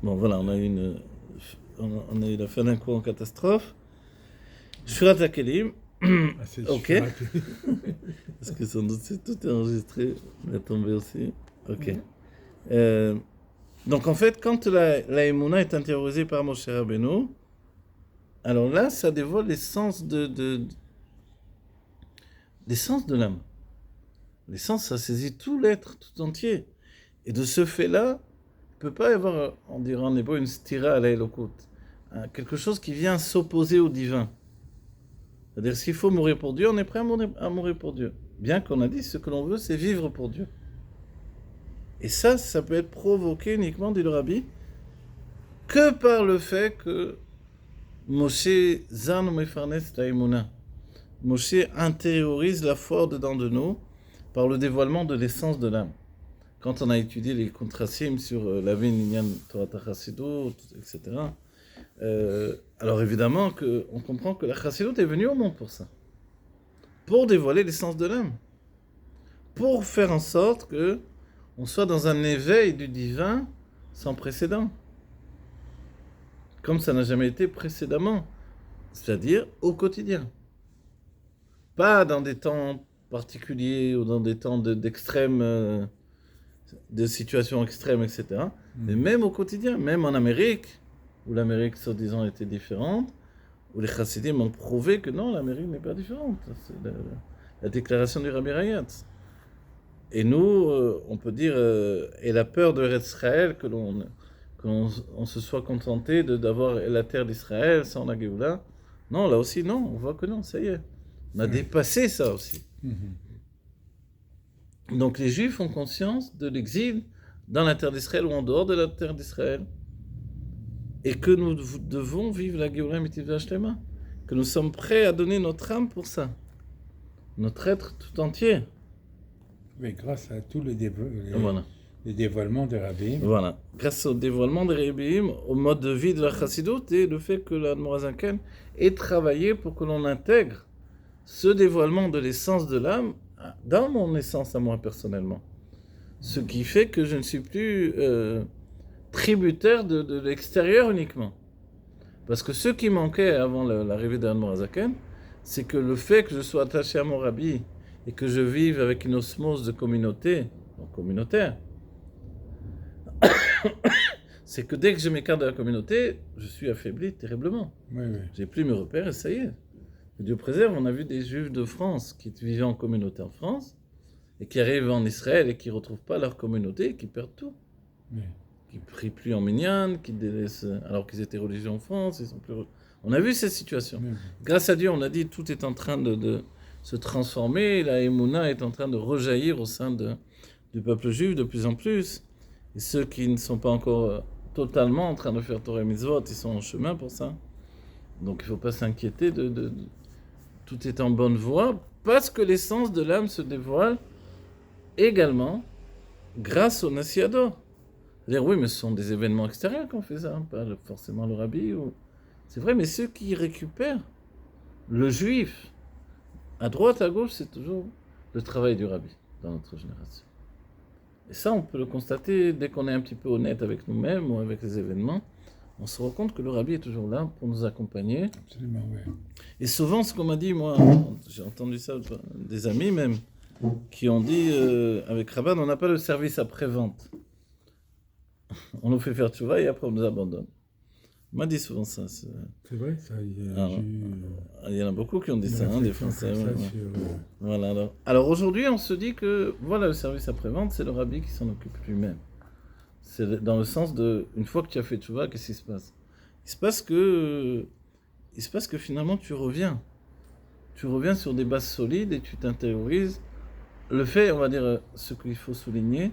Bon, voilà, on a eu la fin d'un cours en catastrophe. Shurat HaKelim. Ok. Parce que sans doute tout est enregistré. La tombée aussi. Ok. Donc en fait, quand la Emouna est intériorisée par Moshe Rabbeinu, alors là, ça dévoile l'essence l'essence de l'âme. L'essence, ça saisit tout l'être, tout entier. Et de ce fait-là, il ne peut pas y avoir, on dirait en hébreu, une stira à l'élokut. Quelque chose qui vient s'opposer au divin. C'est-à-dire, s'il faut mourir pour Dieu, on est prêt à mourir pour Dieu. Bien qu'on a dit, ce que l'on veut, c'est vivre pour Dieu. Et ça peut être provoqué uniquement, dit le Rabbi, que par le fait que Moshe Zan Mefarnes Taïmouna. Moshe intériorise la foi dedans de nous par le dévoilement de l'essence de l'âme. Quand on a étudié les contrassim sur la vie Ninyan Torah Chassidut, etc., alors évidemment on comprend que la Chassidut est venue au monde pour ça. Pour dévoiler l'essence de l'âme. Pour faire en sorte que on soit dans un éveil du divin sans précédent. Comme ça n'a jamais été précédemment. C'est-à-dire au quotidien. Pas dans des temps particuliers ou dans des temps d'extrême, de situations extrêmes, etc. Mais même au quotidien, même en Amérique, où l'Amérique, soi-disant, était différente, où les chassidim ont prouvé que non, l'Amérique n'est pas différente. C'est la déclaration du Rabbi Rayatz. Et nous, on peut dire, et la peur de Israël, que l'on se soit contenté d'avoir la terre d'Israël sans la Géoula. Non, là aussi, non, on voit que non, ça y est. On a dépassé ça aussi. Donc les Juifs ont conscience de l'exil dans la terre d'Israël ou en dehors de la terre d'Israël. Et que nous devons vivre la Géoula Mitivah Shlema. Que nous sommes prêts à donner notre âme pour ça. Notre être tout entier. Mais grâce à tous les Voilà. dévoilements des rabbins. Voilà. Grâce au dévoilement des rabbins, au mode de vie de la Chassidut et le fait que l'Admor HaZaken ait travaillé pour que l'on intègre ce dévoilement de l'essence de l'âme dans mon essence à moi personnellement. Ce qui fait que je ne suis plus tributaire de l'extérieur uniquement. Parce que ce qui manquait avant l'arrivée d'Admor HaZaken, c'est que le fait que je sois attaché à mon rabbi et que je vive avec une osmose de communauté, donc communautaire, c'est que dès que je m'écarte de la communauté, je suis affaibli terriblement. Oui. J'ai plus mes repères et ça y est. Dieu préserve, on a vu des Juifs de France qui vivaient en communauté en France et qui arrivent en Israël et qui ne retrouvent pas leur communauté et qui perdent tout. Oui. Qui ne prient plus en minyan, qui délaissent, alors qu'ils étaient religieux en France. Ils sont plus... On a vu cette situation. Oui. Grâce à Dieu, on a dit tout est en train de se transformer. La Emouna est en train de rejaillir au sein du peuple juif de plus en plus. Et ceux qui ne sont pas encore totalement en train de faire Torah et Mitzvot, ils sont en chemin pour ça. Donc il ne faut pas s'inquiéter tout est en bonne voie, parce que l'essence de l'âme se dévoile également grâce au Nasiado. C'est-à-dire, oui, mais ce sont des événements extérieurs qu'on fait ça, pas forcément le rabbi. C'est vrai, mais ceux qui récupèrent le juif, à droite, à gauche, c'est toujours le travail du rabbi dans notre génération. Et ça, on peut le constater dès qu'on est un petit peu honnête avec nous-mêmes ou avec les événements. On se rend compte que le rabbi est toujours là pour nous accompagner. Absolument, oui. Et souvent, ce qu'on m'a dit, moi, j'ai entendu ça des amis même, qui ont dit, avec Rabban, on n'a pas le service après-vente. On nous fait faire tchouva et après on nous abandonne. On m'a dit souvent ça. C'est vrai, ça. Il y en a beaucoup qui ont dit ça, des Français. Voilà, alors aujourd'hui, on se dit que, voilà, le service après-vente, c'est le rabbi qui s'en occupe lui-même. C'est dans le sens de, une fois que tu as fait tchouva, qu'est-ce qui se passe ? Il se passe que finalement tu reviens. Tu reviens sur des bases solides et tu t'intériorises. Le fait, on va dire, ce qu'il faut souligner,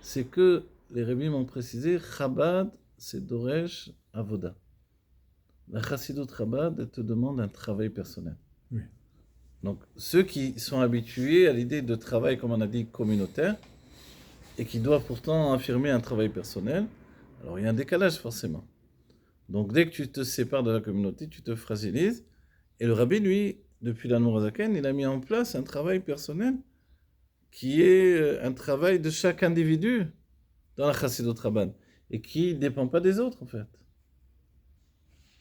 c'est que les rabbins m'ont précisé, Chabad, c'est Doresh Avoda. La Chassidut Chabad, elle te demande un travail personnel. Oui. Donc, ceux qui sont habitués à l'idée de travail, comme on a dit, communautaire, et qui doivent pourtant affirmer un travail personnel, alors il y a un décalage forcément. Donc dès que tu te sépares de la communauté, tu te fragilises. Et le rabbi, lui, depuis l'Admor HaZaken, il a mis en place un travail personnel qui est un travail de chaque individu dans la Chassidut Chabad. et qui ne dépend pas des autres, en fait.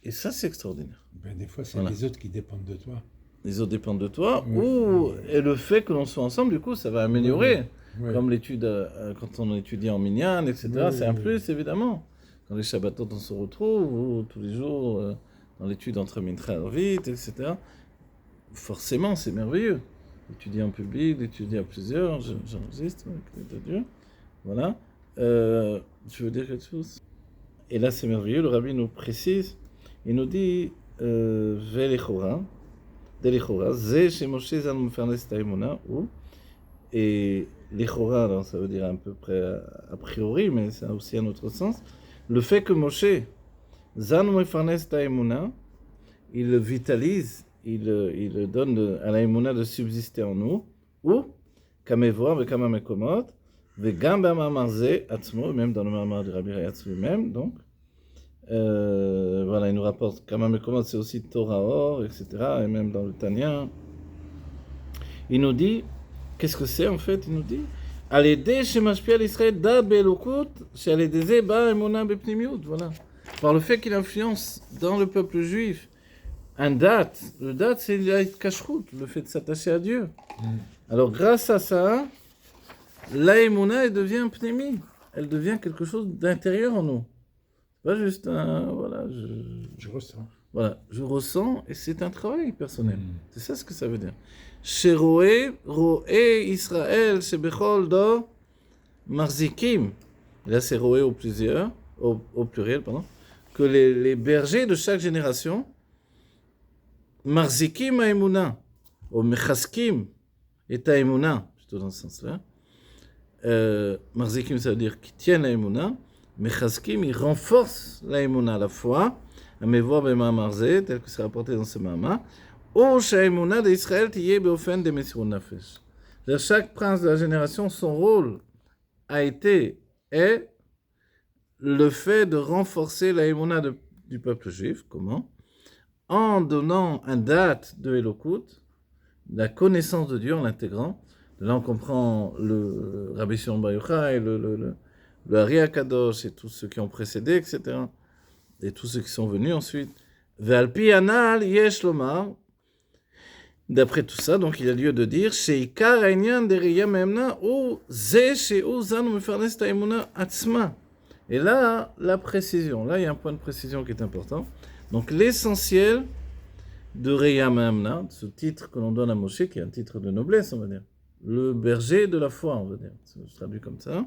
Et ça, c'est extraordinaire. Ben, des fois, c'est Voilà. les autres qui dépendent de toi. Les autres dépendent de toi, Ouais. et le fait que l'on soit ensemble, du coup, ça va améliorer. Ouais. Comme l'étude, quand on étudie en minyan, etc., Ouais, c'est un ouais. plus, évidemment. Quand les Shabbatot, on se retrouve, ou tous les jours, dans l'étude entre Mincha et Arvit, etc., forcément, c'est merveilleux. Étudier en public, d'étudier à plusieurs, j'enregistre avec l'aide de Dieu. Voilà. Tu veux dire quelque chose? Et là, c'est merveilleux, le rabbi nous précise, il nous dit, Velechora, Delechora, Ze chez Moshe Zan Mefarnes Taimona, ou, et l'Echora, alors ça veut dire à peu près a priori, mais ça a aussi un autre sens, le fait que Moshe Zan Mefarnes Taimona, il le vitalise, il donne à la Emouna de subsister en nous, ou, Kamevor, Vekama Mekomot, Vegam Bamamar Ze, Atzmo, même dans le Mamar du Rabbi Rayatz lui-même, donc, voilà, il nous rapporte Kama Mekomot, c'est aussi Torah Or, etc., et même dans le Tanya. Il nous dit, qu'est-ce que c'est en fait? Il nous dit, Alédé Shemashpia l'Israël Dad Be'elokut, Shaledeze Ba Emuna Bepnimiut, voilà. Par le fait qu'il influence dans le peuple juif un date, le date c'est la kashrut, le fait de s'attacher à Dieu. Alors grâce à ça, la Emuna elle devient pnémi, elle devient quelque chose d'intérieur en nous. Pas juste un, voilà, Je ressens. voilà, je ressens et c'est un travail personnel. C'est ça ce que ça veut dire. Sheroé, Roé Israël, Shebechol Do, Marzikim. Là c'est Roé au pluriel, pardon, que les bergers de chaque génération, Marzikim a Emouna, ou Mechaskim et a Emouna, plutôt dans ce sens-là. Marzikim, ça veut dire qui tiennent la Emouna. Mechaskim, il renforce la Emouna, la foi, à Mevoa Bema Marze, tel que c'est rapporté dans ce Mama, ou Shaemuna d'Israël, Tiye Beofen de Messirun Nafesh. Chaque prince de la génération, son rôle a été, est, le fait de renforcer la Emouna du peuple juif. Comment? En donnant un date de Elokut, la connaissance de Dieu en l'intégrant. Là, on comprend le Rabbi Shimon Bar Yochai, le Ari Akadosh et tous ceux qui ont précédé, etc. Et tous ceux qui sont venus ensuite. Ve'alpi anal yesh lomar. D'après tout ça, donc il y a lieu de dire Sheikar ainyan dereya memna ou ze sheu zanu mefarnes ta'emuna atzma. Et là, la précision. Là, il y a un point de précision qui est important. Donc, l'essentiel de Reya Memna, ce titre que l'on donne à Moshe, qui est un titre de noblesse, on va dire. Le berger de la foi, on va dire. Je traduis comme ça.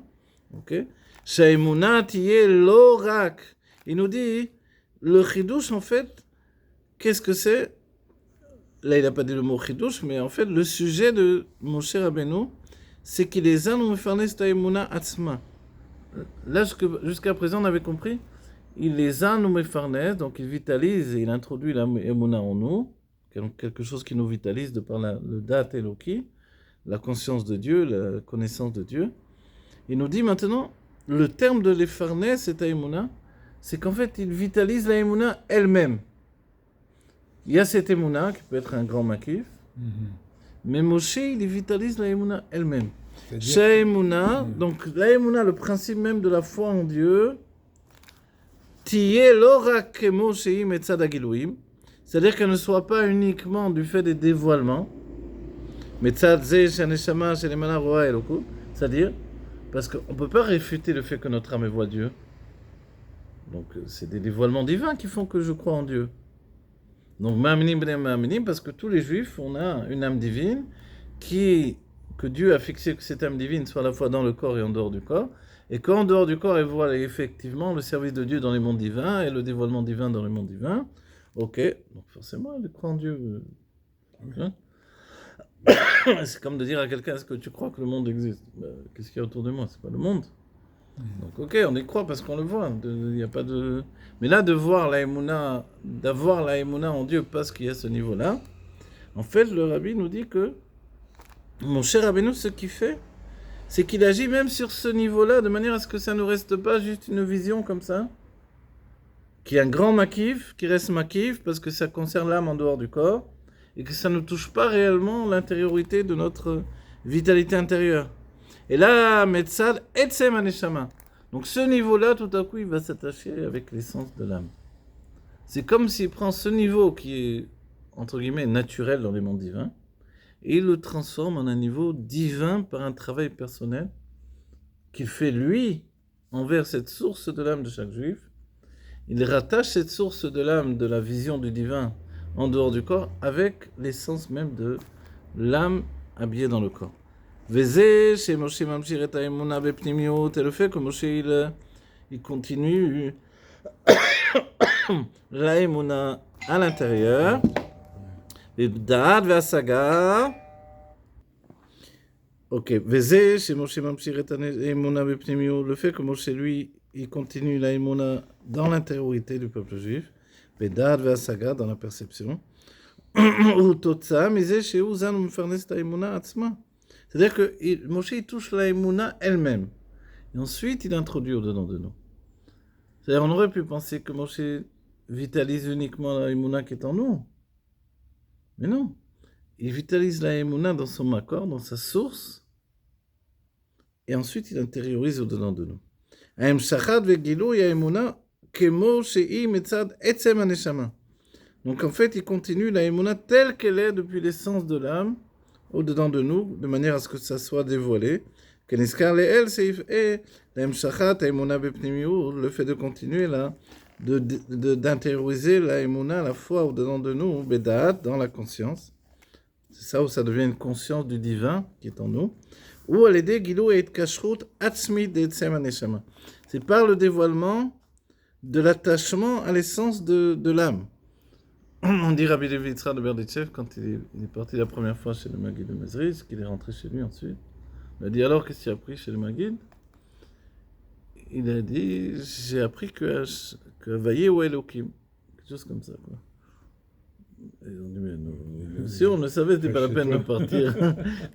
Ok. Shaimuna tiye lorak. Il nous dit, le chidouche, en fait, qu'est-ce que c'est? Là, il n'a pas dit le mot chidouche, mais en fait, le sujet de Moshe Rabbeinu, c'est qu'il les a nous mefarnes ta'emuna atzma. Là, jusqu'à présent, on avait compris, il les a nous mefarnes, donc il vitalise et il introduit la emuna en nous, quelque chose qui nous vitalise de par le dat Eloki, la conscience de Dieu, la connaissance de Dieu. Il nous dit maintenant, le terme de l'Efarnes, c'est emuna, c'est qu'en fait, il vitalise la emuna elle-même. Il y a cette emuna qui peut être un grand makif, mais Moshe, il vitalise la emuna elle-même. Shaemuna, donc la emuna, le principe même de la foi en Dieu, tiye lorak kemo sheim etzad hagiluim, c'est-à-dire qu'elle ne soit pas uniquement du fait des dévoilements, mais tzad ze shaneshama shelemana roa elokut, c'est-à-dire parce qu'on ne peut pas réfuter le fait que notre âme voit Dieu. Donc c'est des dévoilements divins qui font que je crois en Dieu. Donc ma'aminim b'nei ma'aminim, parce que tous les juifs, on a une âme divine que Dieu a fixé que cette âme divine soit à la fois dans le corps et en dehors du corps, et qu'en dehors du corps, elle voit effectivement le service de Dieu dans les mondes divins et le dévoilement divin dans les mondes divins. Ok, donc forcément, elle croit en Dieu. Hein? C'est comme de dire à quelqu'un, est-ce que tu crois que le monde existe? Qu'est-ce qu'il y a autour de moi? C'est pas le monde. Donc ok, on y croit parce qu'on le voit. Il y a pas de... Mais là, d'avoir la emuna en Dieu parce qu'il y a ce niveau-là, en fait, le rabbi nous dit que mon cher Rabbeinu, ce qu'il fait, c'est qu'il agit même sur ce niveau-là, de manière à ce que ça ne reste pas juste une vision comme ça, qui est un grand makif, qui reste makif, parce que ça concerne l'âme en dehors du corps, et que ça ne touche pas réellement l'intériorité de notre vitalité intérieure. Et là, Metzad Etzem Aneshama. Donc ce niveau-là, tout à coup, il va s'attacher avec l'essence de l'âme. C'est comme s'il prend ce niveau qui est, entre guillemets, naturel dans les mondes divins, et il le transforme en un niveau divin par un travail personnel qu'il fait lui envers cette source de l'âme de chaque juif. Il rattache cette source de l'âme de la vision du divin en dehors du corps avec l'essence même de l'âme habillée dans le corps. Veze, chez Moshe Mamshir et Taïmouna Bepnimiot, et le fait que Moshe il continue l'Aïmouna à l'intérieur, et Dad Vasaga. Ok, Veze, chez Moshe Mamshir et Taïmouna Bepnimiot, le fait que Moshe lui il continue l'Aïmouna dans l'intériorité du peuple juif, et Dad Vasaga dans la perception. Ou Totsa, Mise, chez Ouzan Mfernes Taïmouna Atzma. C'est-à-dire que Moshe il touche la Emouna elle-même. Et ensuite, il introduit au-dedans de nous. C'est-à-dire on aurait pu penser que Moshe vitalise uniquement la Emouna qui est en nous. Mais non. Il vitalise la Emouna dans son makor, dans sa source. Et ensuite, il intériorise au-dedans de nous. Aem shachad vegilou ya Emouna kemo shei metzad etzem haneshama. Donc en fait, il continue la Emouna telle qu'elle est depuis l'essence de l'âme, au-dedans de nous, de manière à ce que ça soit dévoilé. Le fait de continuer là, d'intérioriser la Emouna à la fois au-dedans de nous, Bedaat, dans la conscience. C'est ça où ça devient une conscience du divin qui est en nous. Ou à l'aider Gilou et Kashrut Atzmi d'Etsem Aneshama. C'est par le dévoilement de l'attachement à l'essence de l'âme. On dit Rabbi Levi Yitzhak de Berditchev, quand il est parti la première fois chez le Maguid de Mezriz, qu'il est rentré chez lui ensuite. Il a dit alors, qu'est-ce qu'il a appris chez le Maguid? Il a dit, j'ai appris que Vaye ou Elohim. Quelque chose comme ça, quoi. Et on dit, mais non, si on le savait, c'était pas la peine de partir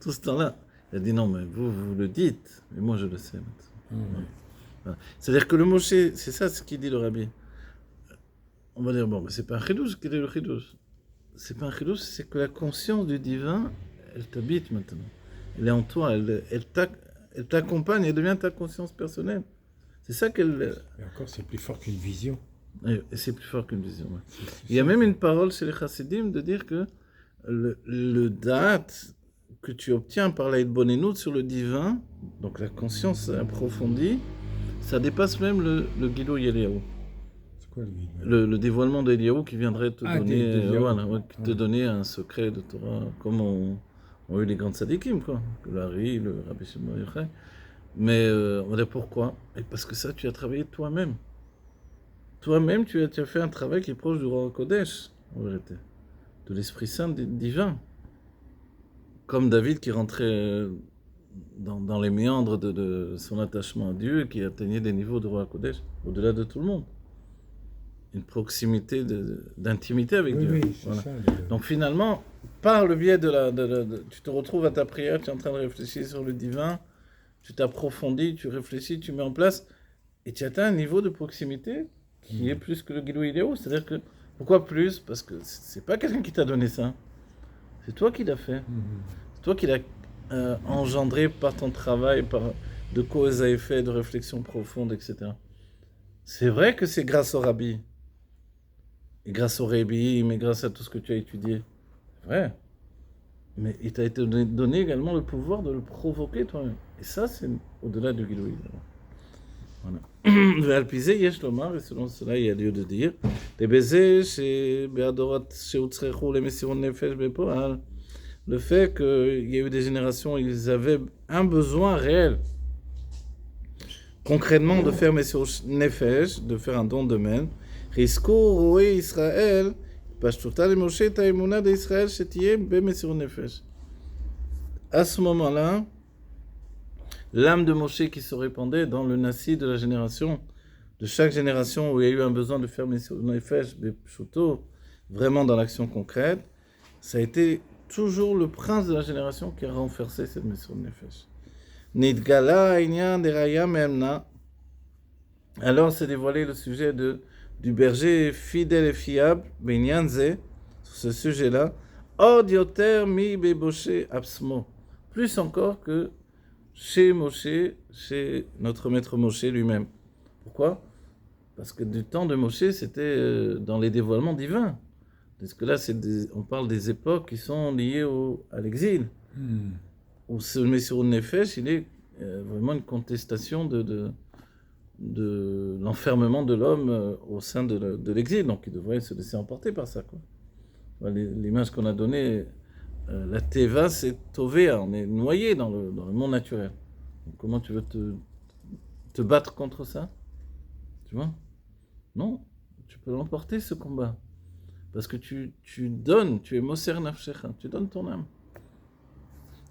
tout ce temps-là. Il a dit, non, mais vous le dites, mais moi je le sais maintenant. Voilà. C'est-à-dire que le Moshe, c'est ça ce qu'il dit le Rabbi. On va dire, bon, mais c'est pas un chidouche, quel est le chidouche? C'est pas un chidouche, c'est que la conscience du divin, elle t'habite maintenant. Elle est en toi, elle t'accompagne, elle devient ta conscience personnelle. C'est ça qu'elle... Et encore, c'est plus fort qu'une vision. Et c'est plus fort qu'une vision, ouais. Il y a même une parole chez les chassidim de dire que le date que tu obtiens par la Bonenout sur le divin, donc la conscience approfondie, ça dépasse même le Gilou Yeliaou. Quoi, le dévoilement d'Eliaou qui viendrait te donner, te donner un secret de Torah, comme ont eu les grands tzadikim, quoi, le Hari, le Rabbi Shimon Yochai. Mais on va dire pourquoi? Et parce que ça, tu as travaillé toi-même. Toi-même, tu as fait un travail qui est proche du Roi Kodesh, en vérité, de l'Esprit Saint divin. Comme David qui rentrait dans les méandres de son attachement à Dieu et qui atteignait des niveaux de Roi Kodesh, au-delà de tout le monde. Une proximité d'intimité avec Dieu. Oui, voilà. ça, Donc finalement, par le biais tu te retrouves à ta prière, tu es en train de réfléchir sur le divin, tu t'approfondis, tu réfléchis, tu mets en place, et tu atteins un niveau de proximité qui est plus que le Gilou Idéo. C'est-à-dire que, pourquoi plus? Parce que c'est pas quelqu'un qui t'a donné ça. C'est toi qui l'as fait. C'est toi qui l'as engendré par ton travail, de cause à effet, de réflexion profonde, etc. C'est vrai que c'est grâce au Rabbi. Et grâce au Rabbi, mais grâce à tout ce que tu as étudié. C'est vrai. Mais il t'a été donné également le pouvoir de le provoquer toi-même. Et ça, c'est au-delà du Gilou. Voilà. Alpizé, Yesh Lomar, et selon cela, il y a lieu de dire les baisers chez Beadorat, chez Utsrechou, les Messiron Nefesh, Bepoal. Le fait qu'il y a eu des générations, ils avaient un besoin réel, concrètement, de faire Messiron Nefesh, de faire un don de même. Risco, Roé, Israël, Pashtuta, les Moshe, Taïmouna d'Israël, Chetiyé, Be Messiron Nefesh. À ce moment-là, l'âme de Moshe qui se répandait dans le nassi de la génération, de chaque génération où il y a eu un besoin de faire Messiron Nefesh, Bepshuto, vraiment dans l'action concrète, ça a été toujours le prince de la génération qui a renversé cette Messiron Nefesh. Nidgala, Inyan, Deraya, Memna. Alors s'est dévoilé le sujet du berger fidèle et fiable, Benyanze, sur ce sujet-là, Od Yoter mi Beboshe Absmo. Plus encore que chez Moshe, chez notre maître Moshe lui-même. Pourquoi? Parce que du temps de Moshe, c'était dans les dévoilements divins. Parce que là, on parle des époques qui sont liées à l'exil. Où ce Messirut Nefesh, il est vraiment une contestation de l'enfermement de l'homme au sein de l'exil. Donc il devrait se laisser emporter par ça, quoi. L'image qu'on a donnée, la Teva, c'est Tovea, on est noyé dans le monde naturel. Donc, comment tu veux te battre contre ça? Tu vois? Non, tu peux l'emporter ce combat. Parce que tu donnes, tu es Moser Nafshecha, tu donnes ton âme.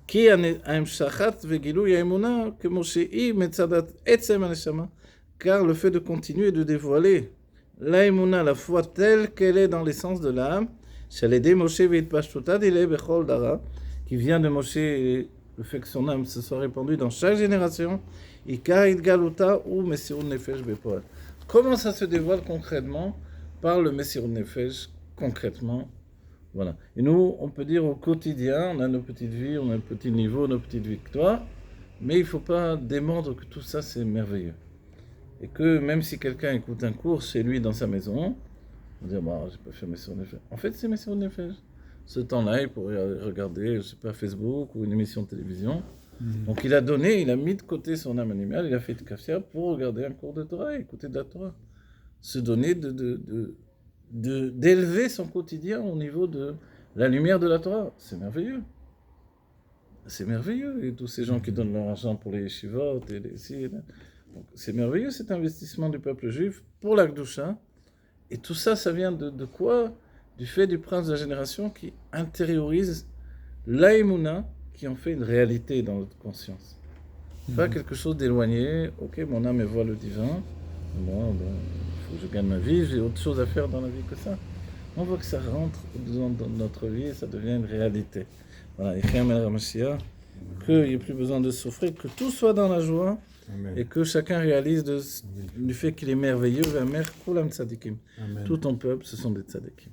Ki ha'emshachat ve'gilui ha'emuna kemoshe'i metzadat etzem ha'neshama. Car le fait de continuer et de dévoiler l'Aïmouna, la foi telle qu'elle est dans l'essence de l'âme, Shaledei Moshe ve'itpashtuta dile bechol dara, qui vient de Moshe, et le fait que son âme se soit répandue dans chaque génération, Ikar itgaluta ou Messirut Nefesh bepoel. Comment ça se dévoile concrètement? Par le Messirut Nefesh, concrètement. Voilà. Et nous, on peut dire au quotidien, on a nos petites vies, on a un petit niveau, nos petites victoires, mais il ne faut pas démordre que tout ça, c'est merveilleux. Et que même si quelqu'un écoute un cours chez lui dans sa maison, on va dire, bah, j'ai pas fait Messirut Nefesh. En fait, c'est Messirut Nefesh. Ce temps-là, il pourrait regarder, je sais pas, Facebook ou une émission de télévision. Donc il a donné, il a mis de côté son âme animale, il a fait de kafia pour regarder un cours de Torah, écouter de la Torah. Se donner d'élever son quotidien au niveau de la lumière de la Torah. C'est merveilleux. C'est merveilleux. Et tous ces gens qui donnent leur argent pour les yeshivot et les... Donc, c'est merveilleux cet investissement du peuple juif pour la Kedusha. Et tout ça, ça vient de quoi? Du fait du prince de la génération qui intériorise l'aïmouna, qui en fait une réalité dans notre conscience. Pas quelque chose d'éloigné. Ok, mon âme voit le divin. Bon, il faut que je gagne ma vie, j'ai autre chose à faire dans la vie que ça. On voit que ça rentre dans notre vie et ça devient une réalité. Voilà, et qu'il n'y ait plus besoin de souffrir, que tout soit dans la joie. Amen. Et que chacun réalise du fait qu'il est merveilleux. Tout ton peuple, ce sont des tzadikim.